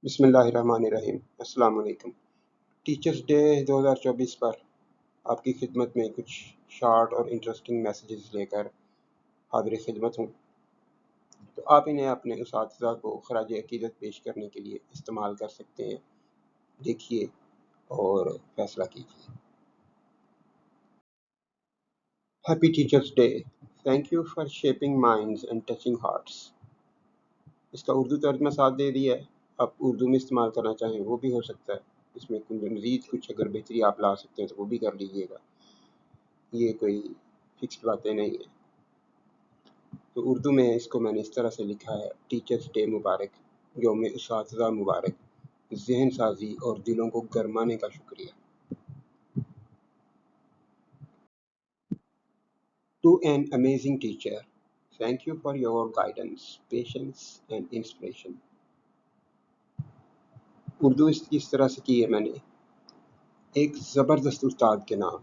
बिस्मिल्लाहिर्रहमानिर्रहीम। अस्सलाम वालेकुम। टीचर्स डे 2024 पर आपकी खिदमत में कुछ शॉर्ट और इंटरेस्टिंग मैसेजेस लेकर हाज़िर खिदमत हूँ। तो आप इन्हें अपने उस्ताद को खराज अकीदत पेश करने के लिए इस्तेमाल कर सकते हैं। देखिए और फैसला कीजिए। Happy teachers day. Thank you for shaping minds and touching hearts. इसका उर्दू तर्जमा साथ दे दिया है। आप उर्दू में इस्तेमाल करना चाहें वो भी हो सकता है। इसमें मज़ीद कुछ अगर बेहतरी आप ला सकते हैं तो वो भी कर लीजिएगा। ये कोई फिक्स्ड बातें नहीं है। तो उर्दू में इसको मैंने इस तरह से लिखा है, टीचर्स डे मुबारक, यौम उस्ताज़ा मुबारक, ज़हन साजी और दिलों को गरमाने का शुक्रिया। To an amazing teacher, thank you for your guidance, patience and inspiration. Urdu इस तरह से की है मैंने, एक ज़बरदस्त उस्ताद के नाम,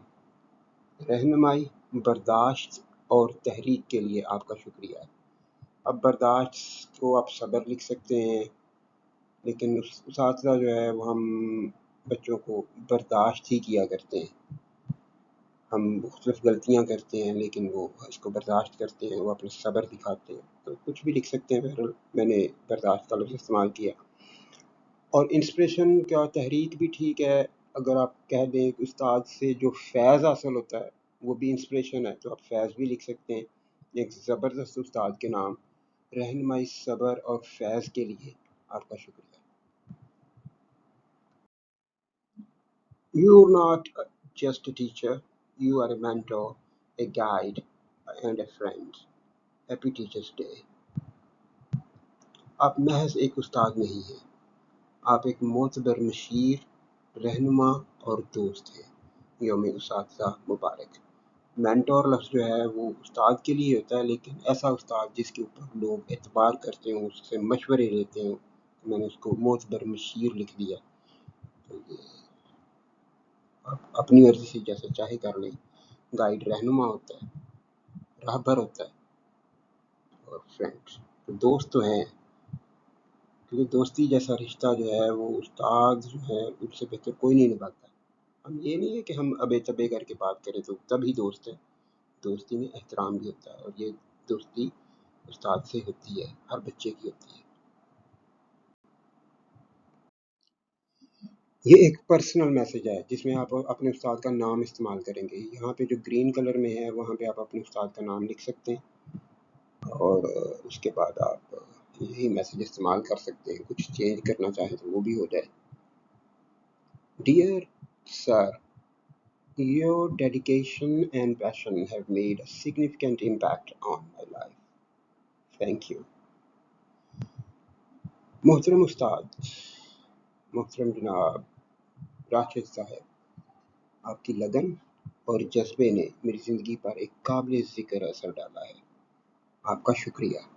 रहनुमाई, बर्दाश्त और तहरीक के लिए आपका शुक्रिया। अब बर्दाश्त को आप सब्र लिख सकते हैं, लेकिन उस्ताद जो है वो हम बच्चों को बर्दाश्त ही किया करते हैं। हम मुख्तलिफ गलतियाँ करते हैं लेकिन वो इसको बर्दाश्त करते हैं, वो अपना सब्र दिखाते हैं। तो कुछ भी लिख सकते हैं। बहरहाल मैंने बर्दाश्त का लफ्ज़ इस्तेमाल किया। और इंस्पिरेशन क्या, तहरीक भी ठीक है। अगर आप कह दें कि उस्ताद से जो फैज़ हासिल होता है वो भी इंस्पिरेशन है, तो आप फैज़ भी लिख सकते हैं। एक ज़बरदस्त उस्ताद के नाम, रहनुमाई, सब्र और फैज़ के लिए आपका शुक्रिया। You are not just a teacher, you are a mentor, a guide and a friend. Happy Teachers Day. आप महज एक उस्ताद नहीं हैं, आप एक मोतबर मशीर, रहनुमा और दोस्त हैं। यौम उस्ताज़ा मुबारक। मेंटोर लफ्ज़ जो है वो उस्ताद के लिए होता है, लेकिन ऐसा उस्ताद जिसके ऊपर लोग एतबार करते हों, उससे मशवरे लेते हों। तो मैंने उसको मोतबर मशीर लिख दिया। तो ये आप अपनी मर्ज़ी से जैसे चाहे कर लें। गाइड रहनुमा होता है, राहबर होता है, और फ्रेंड्स तो दोस्त तो हैं, क्योंकि दोस्ती जैसा रिश्ता जो है वो उस्ताद जो है उनसे बेहतर कोई नहीं निभाता। हम ये नहीं है कि हम अबे तबे करके बात करें तो तभी दोस्त है। दोस्ती में एहतराम भी होता है, और ये दोस्ती उस्ताद से होती है, हर बच्चे की होती है। ये एक पर्सनल मैसेज है जिसमें आप अपने उस्ताद का नाम इस्तेमाल करेंगे। यहाँ पे जो ग्रीन कलर में है वहाँ पे आप अपने उस्ताद का नाम लिख सकते हैं, और उसके बाद आप यही मैसेज इस्तेमाल कर सकते हैं। कुछ चेंज करना चाहें तो वो भी हो जाए। Dear sir, your dedication and passion have made a significant impact on my life. Thank you. मोहतरम उस्ताद, मोहतरम जनाब राशिद साहब, आपकी लगन और जज्बे ने मेरी ज़िंदगी पर एक काबिल ज़िक्र असर डाला है। आपका शुक्रिया।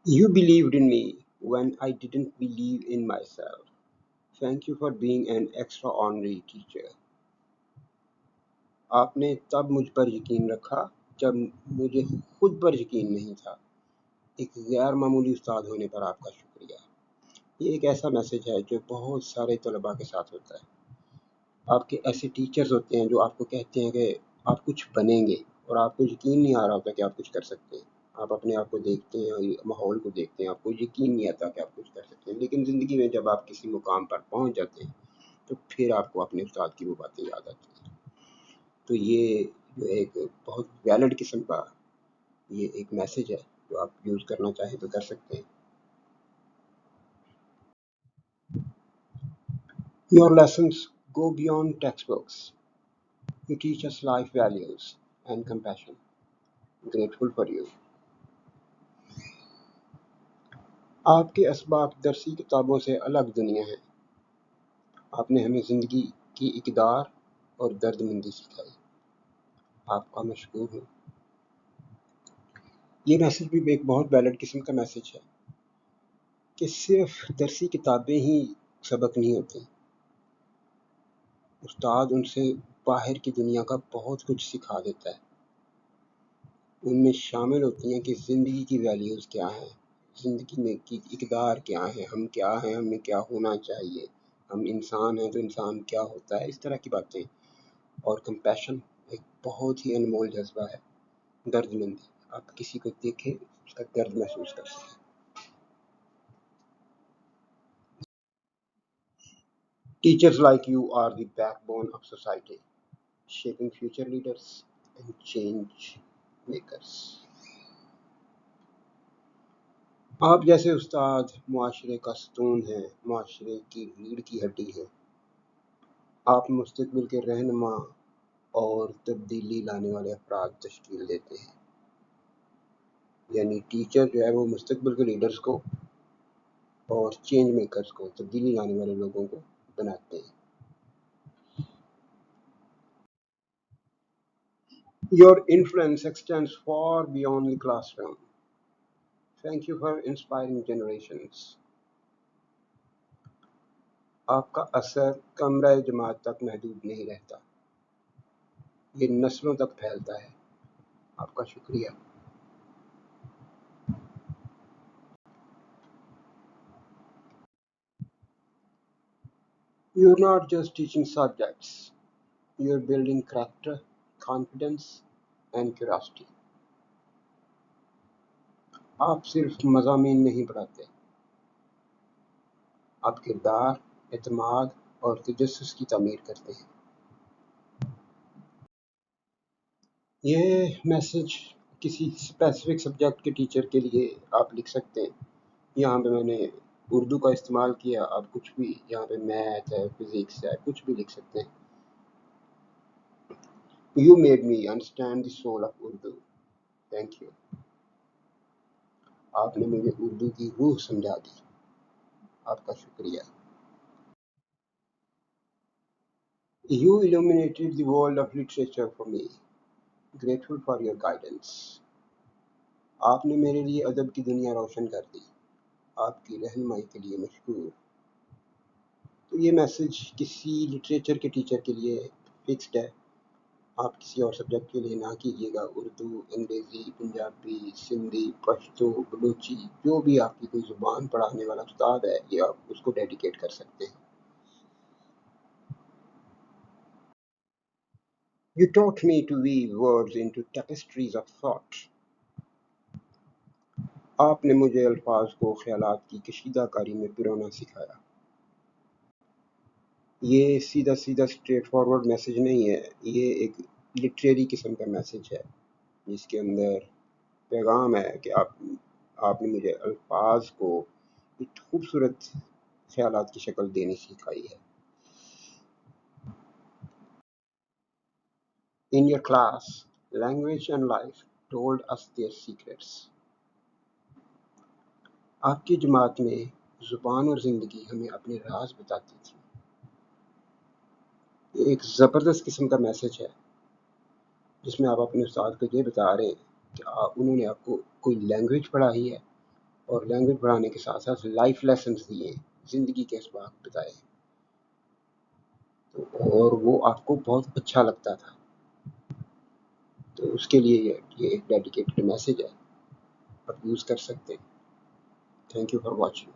You believed in me when I didn't believe in myself. Thank you for being an extraordinary teacher. आपने तब मुझ पर यकीन रखा जब मुझे खुद पर यकीन नहीं था। एक गैर मामूली उस्ताद होने पर आपका शुक्रिया। ये एक ऐसा मैसेज है जो बहुत सारे तलबा के साथ होता है। आपके ऐसे टीचर्स होते हैं जो आपको कहते हैं कि आप कुछ बनेंगे, और आपको यकीन नहीं आ रहा होता कि आप कुछ कर सकते हैं। आप अपने आप को देखते हैं, माहौल को देखते हैं, आपको यकीन नहीं आता कि आप कुछ कर सकते हैं। लेकिन ज़िंदगी में जब आप किसी मुकाम पर पहुंच जाते हैं तो फिर आपको अपने उस्ताद की वो बातें याद आती हैं। तो ये जो एक बहुत वैलिड किस्म का ये एक मैसेज है जो आप यूज़ करना चाहें तो कर सकते हैं। Your lessons go beyond textbooks. You teach us life values and compassion. Grateful for you. आपके असबाब दरसी किताबों से अलग दुनिया है। आपने हमें ज़िंदगी की इक़दार और दर्दमंदी सिखाई। आपका मशकूर हूँ। ये मैसेज भी एक बहुत वैलिड किस्म का मैसेज है कि सिर्फ दरसी किताबें ही सबक नहीं होती। उस्ताद उनसे बाहर की दुनिया का बहुत कुछ सिखा देता है। ان میں شامل ہوتی ہیں کہ زندگی کی ویلیوز کیا ہیں، زندگی میں کی اقدار کیا ہیں، ہم کیا ہیں، ہمیں کیا ہونا چاہیے، ہم انسان ہیں تو انسان کیا ہوتا ہے، اس طرح کی باتیں۔ اور کمپیشن ایک بہت ہی انمول جذبہ ہے، درد مندی، آپ کسی کو دیکھیں اس کا درد محسوس کر سکیں۔ Teachers like you are the backbone of society, shaping future leaders and change makers. آپ جیسے استاد معاشرے کا ستون ہیں، معاشرے کی ریڑھ کی ہڈی ہیں۔ آپ مستقبل کے رہنما اور تبدیلی لانے والے افراد تشکیل دیتے ہیں۔ یعنی ٹیچر جو ہے وہ مستقبل کے لیڈرز کو اور چینج میکرز کو، تبدیلی لانے والے لوگوں کو بناتے ہیں۔ Your influence extends far beyond the classroom. Thank you for inspiring generations. آپ کا اثر کمرہ جماعت تک محدود نہیں رہتا، یہ نسلوں تک پھیلتا ہے۔ آپ کا شکریہ۔ You're not just teaching subjects, you're building character, confidence and curiosity. آپ صرف مضامین نہیں پڑھاتے، آپ کردار، اعتماد اور تجسس کی تعمیر کرتے ہیں۔ یہ میسج کسی اسپیسیفک سبجیکٹ کے ٹیچر کے لیے آپ لکھ سکتے ہیں۔ یہاں پہ میں نے اردو کا استعمال کیا، آپ کچھ بھی، یہاں پہ میتھ ہے، فزکس ہے، کچھ بھی لکھ سکتے ہیں۔ You made me understand the soul of Urdu. Thank you. آپ نے مجھے اردو کی روح سمجھا دی، آپ کا شکریہ۔ You illuminated the world of literature for me. Grateful for your guidance. آپ نے میرے لیے ادب کی دنیا روشن کر دی، آپ کی رہنمائی کے لیے مشکور۔ تو یہ میسج کسی لٹریچر کے ٹیچر کے لیے فکسڈ ہے، آپ کسی اور سبجیکٹ کے لیے نہ کیجیے گا۔ اردو، انگریزی، پنجابی، سندھی، پشتو، بلوچی، جو بھی آپ کی کوئی زبان پڑھانے والا استاد ہے، یہ آپ اس کو ڈیڈیکیٹ کر سکتے ہیں۔ You taught me to weave words into tapestries of thought. آپ نے مجھے الفاظ کو خیالات کی کشیدہ کاری میں پرونا سکھایا۔ یہ سیدھا اسٹریٹ فارورڈ میسج نہیں ہے، یہ ایک لٹریری قسم کا میسج ہے جس کے اندر پیغام ہے کہ آپ نے مجھے الفاظ کو ایک خوبصورت خیالات کی شکل دینی سکھائی ہے۔ In your class, language and life told us their secrets. آپ کی جماعت میں زبان اور زندگی ہمیں اپنے راز بتاتی تھی۔ یہ ایک زبردست قسم کا میسج ہے جس میں آپ اپنے استاد کو یہ بتا رہے ہیں کہ انہوں نے آپ کو کوئی لینگویج پڑھائی ہے اور لینگویج پڑھانے کے ساتھ ساتھ لائف لیسنس دیے ہیں، زندگی کے اسباق بتائے، اور وہ آپ کو بہت اچھا لگتا تھا۔ تو اس کے لیے یہ ایک ڈیڈیکیٹڈ میسج ہے، آپ یوز کر سکتے ہیں۔ Thank you for watching.